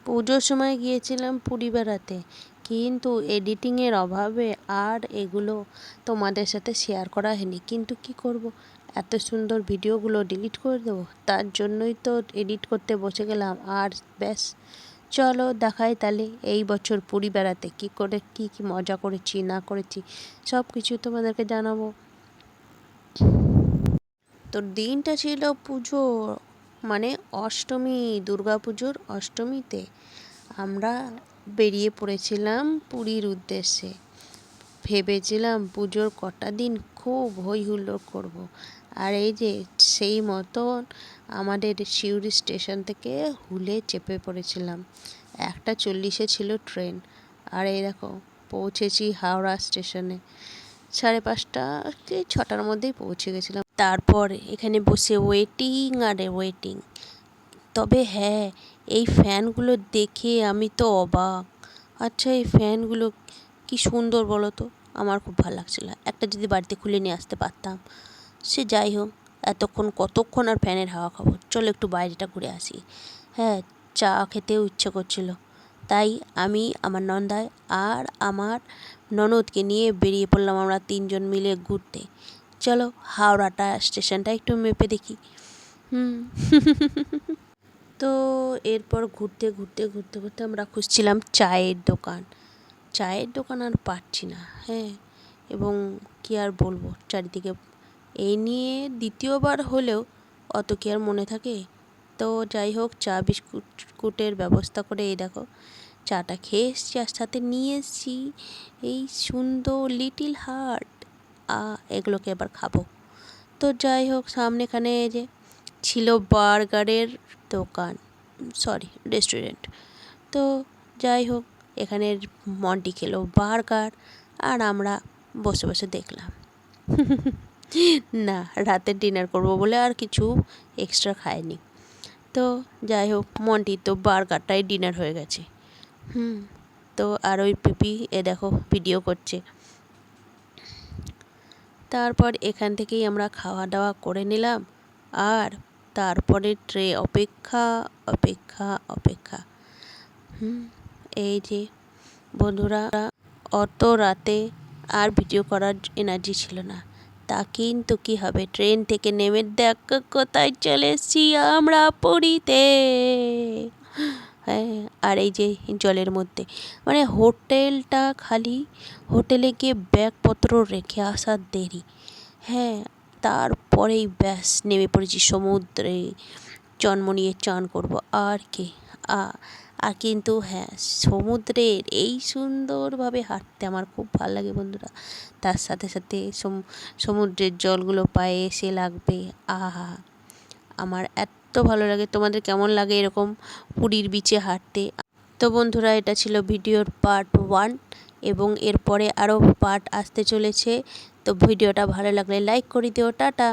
পুজোর সময় গিয়েছিলাম পুরী বেড়াতে, কিন্তু এডিটিংয়ের অভাবে আর এগুলো তোমাদের সাথে শেয়ার করা হয়নি। কিন্তু কি করব, এত সুন্দর ভিডিওগুলো ডিলিট করে দেবো? তার জন্যই তো এডিট করতে বসে গেলাম। আর ব্যাস, চলো দেখাই তাহলে এই বছর পুরী বেড়াতে কী করে কী কী মজা করেছি না করেছি সব কিছু তোমাদেরকে জানাবো। তো দিনটা ছিল পুজো, মানে অষ্টমী, দুর্গা পুজোর অষ্টমীতে আমরা বেরিয়ে পড়েছিলাম পুরীর উদ্দেশ্যে। ভেবেছিলাম পুজোর কটা দিন খুব হই হুল্লোড় করবো। আর এই যে সেই মতন আমাদের সিউড়ি স্টেশন থেকে হুলে চেপে পড়েছিলাম। 1:40 ছিল ট্রেন। আর এই দেখো পৌঁছেছি হাওড়া স্টেশনে 5:30 কি 6টার মধ্যেই পৌঁছে গেছিলাম। তারপর এখানে বসে ওয়েটিং আর ওয়েটিং। তবে হ্যাঁ, এই ফ্যানগুলো দেখে আমি তো অবাক। আচ্ছা, এই ফ্যানগুলো কি সুন্দর বলো তো, আমার খুব ভালো লাগছিল। একটা যদি বাড়িতে খুলে নিয়ে আসতে পারতাম। সে যাই হোক, কতক্ষণ আর ফ্যানের হাওয়া খাবো, চলো একটু বাইরেটা ঘুরে আসি। হ্যাঁ, চা খেতেও ইচ্ছে করছিল, তাই আমি, আমার নন্দাই আর আমার ননদকে নিয়ে বেরিয়ে পড়লাম আমরা 3জন মিলে ঘুরতে। চলো হাওড়াটা স্টেশনটা একটু মেপে দেখি। তো এরপর ঘুরতে ঘুরতে ঘুরতে ঘুরতে আমরা খুঁজছিলাম চায়ের দোকান। চায়ের দোকান আর পাচ্ছি না। হ্যাঁ, এবং কি আর বলবো, চারিদিকে এই নিয়ে দ্বিতীয়বার হলেও অত কি আর মনে থাকে। তো যাই হোক, চা বিস্কুটের ব্যবস্থা করে এই দেখো চাটা খেয়ে এসছি, আর সাথে নিয়ে এসছি এই সুন্দর লিটিল হার্ট। এগুলোকে এবার খাবো। তো যাই হোক, সামনেখানে যে ছিল বার্গারের দোকান, সরি রেস্টুরেন্ট। তো যাই হোক, এখানে মন্টি খেলো বার্গার, আর আমরা বসে বসে দেখলাম। না, রাতের ডিনার করবো বলে আর কিছু এক্সট্রা খায়নি। তো যাই হোক, মন্টি তো বার্গারটাই ডিনার হয়ে গেছে। তো আর ওই পিপি দেখো ভিডিও করছে। তারপর এখান থেকেই আমরা খাওয়া দাওয়া করে নিলাম। আর তারপরে অপেক্ষা অপেক্ষা অপেক্ষা। এই যে বন্ধুরা, অত রাতে আর ভিডিও করার এনার্জি ছিল না। তা কিন্তু কী হবে, ট্রেন থেকে নেমে দেখ কোথায় চলে এসেছি আমরা, পুরীতে। হ্যাঁ, আর এই যে জলের মধ্যে, মানে হোটেলটা খালি, হোটেলে গিয়ে ব্যাগপত্র রেখে আসার দেরি। হ্যাঁ, তারপরেই ব্যাস নেমে পড়েছি সমুদ্রে, চনমনিয়ে চান করব। আর কি আর কিন্তু হ্যাঁ, সমুদ্রের এই সুন্দরভাবে হাঁটতে আমার খুব ভালো লাগে বন্ধুরা। তার সাথে সাথে সমুদ্রের জলগুলো পায়ে এসে লাগবে, আহা, আমার এত ভালো লাগে। তোমাদের কেমন লাগে এরকম পুরীর বিচে হাঁটতে? তো বন্ধুরা, এটা ছিল ভিডিওর পার্ট 1, এবং এরপরে আরও পার্ট আসতে চলেছে। তো ভিডিওটা ভালো লাগলে লাইক করে দিও। টাটা।